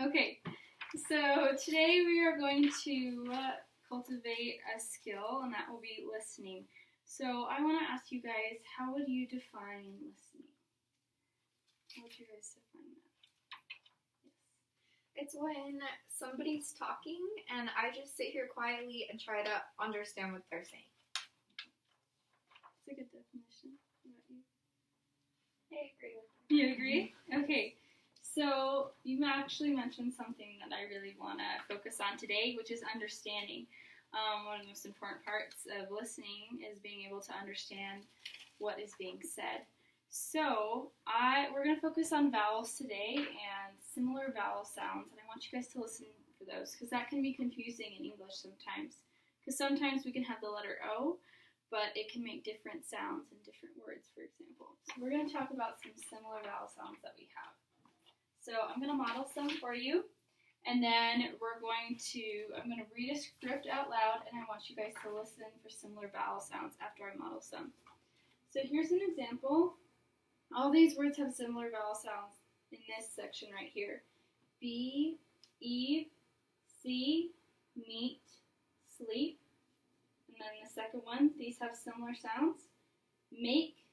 Okay, so today we are going to cultivate a skill, and that will be listening. So I want to ask you guys, how would you define listening? How would you guys define that? It's when somebody's talking and I just sit here quietly and try to understand what they're saying. That's a good definition. What about you? I agree with that. You agree? Okay. So you actually mentioned something that I really want to focus on today, which is understanding. One of the most important parts of listening is being able to understand what is being said. So we're going to focus on vowels today and similar vowel sounds, and I want you guys to listen for those because that can be confusing in English sometimes. Because sometimes we can have the letter O, but it can make different sounds in different words, for example. So we're going to talk about some similar vowel sounds that we have. So I'm going to model some for you, and then I'm going to read a script out loud, and I want you guys to listen for similar vowel sounds after I model some. So here's an example. All these words have similar vowel sounds in this section right here. Be, eve, see, meet, sleep. And then the second one, these have similar sounds. Make,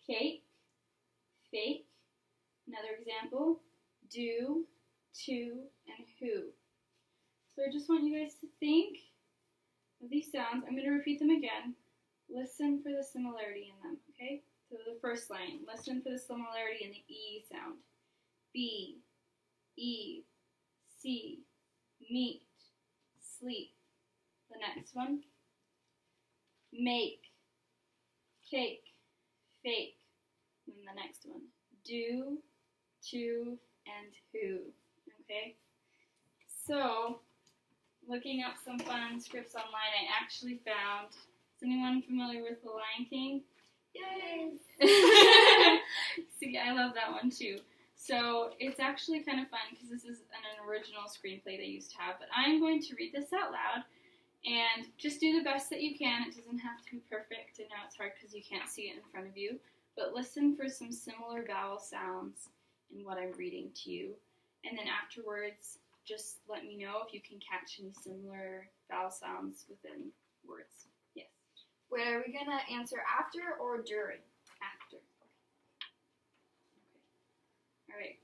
cake, fake. Another example, do, to, and who. So I just want you guys to think of these sounds. I'm going to repeat them again. Listen for the similarity in them, okay? So the first line, listen for the similarity in the E sound. Be, eve, see, meet, sleep. The next one, make, cake, fake. And the next one, do, to, and who. Okay? So, looking up some fun scripts online, I actually found, is anyone familiar with The Lion King? Yay! See, I love that one too. So it's actually kind of fun because this is an original screenplay they used to have. But I'm going to read this out loud and just do the best that you can. It doesn't have to be perfect. I know it's hard because you can't see it in front of you. But listen for some similar vowel sounds in what I'm reading to you. And then afterwards, just let me know if you can catch any similar vowel sounds within words. Yes. Wait, are we going to answer after or during? After. Okay. Alright.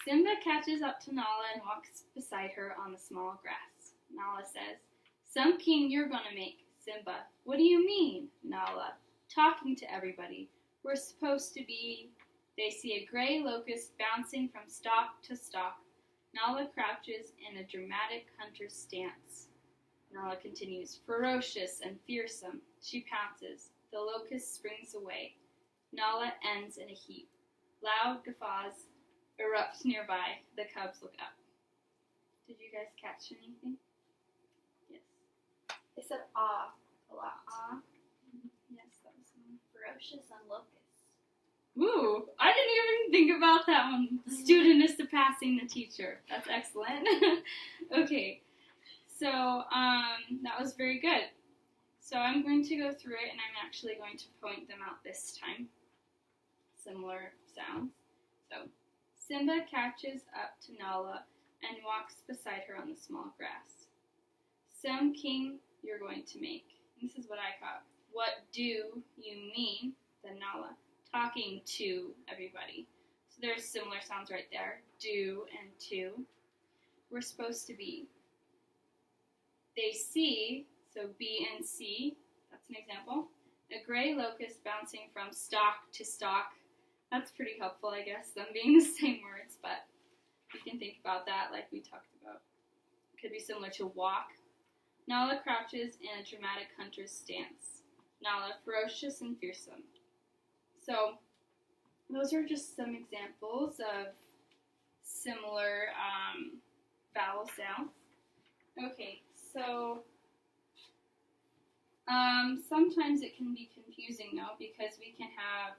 Simba catches up to Nala and walks beside her on the small grass. Nala says, "Some king you're gonna make, Simba." "What do you mean?" Nala, talking to everybody. "We're supposed to be..." They see a gray locust bouncing from stalk to stalk. Nala crouches in a dramatic hunter's stance. Nala continues, ferocious and fearsome. She pounces. The locust springs away. Nala ends in a heap. Loud guffaws erupt nearby. The cubs look up. Did you guys catch anything? Yes. They said ah a lot. Ah. Yes, that was one. Ferocious and locust. Ooh, I didn't even think about that one. The student is surpassing the teacher. That's excellent. Okay. So, that was very good. So I'm going to go through it, and I'm actually going to point them out this time. Similar sounds. So, Simba catches up to Nala and walks beside her on the small grass. Some king you're going to make. This is what I caught. What do you mean? Then Nala, talking to everybody. So there's similar sounds right there. Do and to. We're supposed to be. They see, so be and see, that's an example. A gray locust bouncing from stalk to stalk. That's pretty helpful, I guess, them being the same words, but you can think about that like we talked about. It could be similar to walk. Nala crouches in a dramatic hunter's stance. Nala, ferocious and fearsome. So, those are just some examples of similar vowel sounds. Okay, so sometimes it can be confusing though because we can have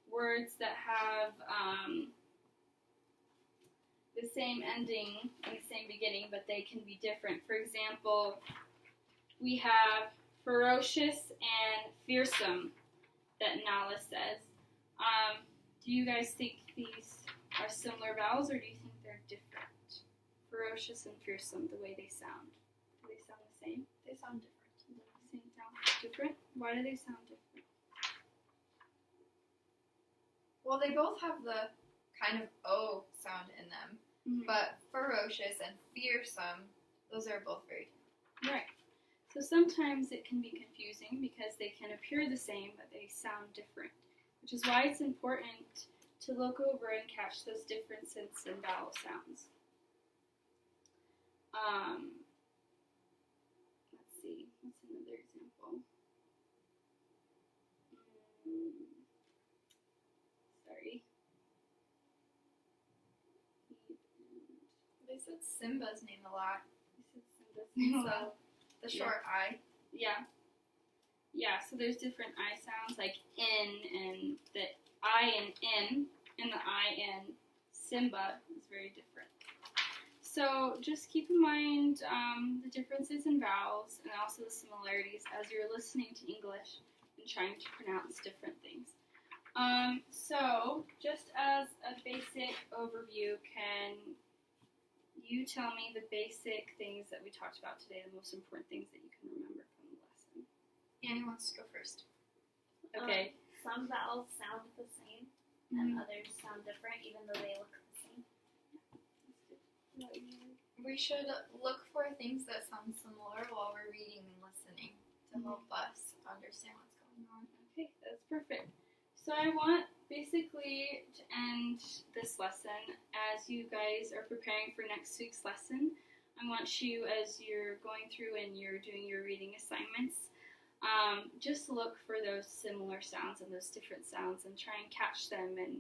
words that have the same ending and the same beginning, but they can be different. For example, we have ferocious and fearsome that Nala says. Do you guys think these are similar vowels, or do you think they're different? ferocious and fearsome, the way they sound? Do they sound the same? They sound different. Same sound different? Why do they sound different? Well, they both have the kind of O sound in them, but ferocious and fearsome, those are both very different. Right. So sometimes it can be confusing because they can appear the same, but they sound different, which is why it's important to look over and catch those differences in vowel sounds. Let's see, what's another example? Sorry. They said Simba's name a lot. So, The short I. yeah. Yeah, so there's different I sounds, like N, and the I and N, and the I and Simba is very different. So just keep in mind the differences in vowels and also the similarities as you're listening to English and trying to pronounce different things. So just as a basic overview, can you tell me the basic things that we talked about today, the most important things that you can remember from the lesson? Annie wants to go first. Okay. Some vowels sound the same, and others sound different, even though they look the same. We should look for things that sound similar while we're reading and listening to help us understand what's going on. Okay, that's perfect. So I want basically to end this lesson as you guys are preparing for next week's lesson. I want you, as you're going through and you're doing your reading assignments, just look for those similar sounds and those different sounds and try and catch them and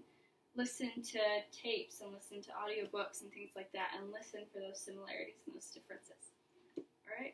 listen to tapes and listen to audiobooks and things like that and listen for those similarities and those differences. All right?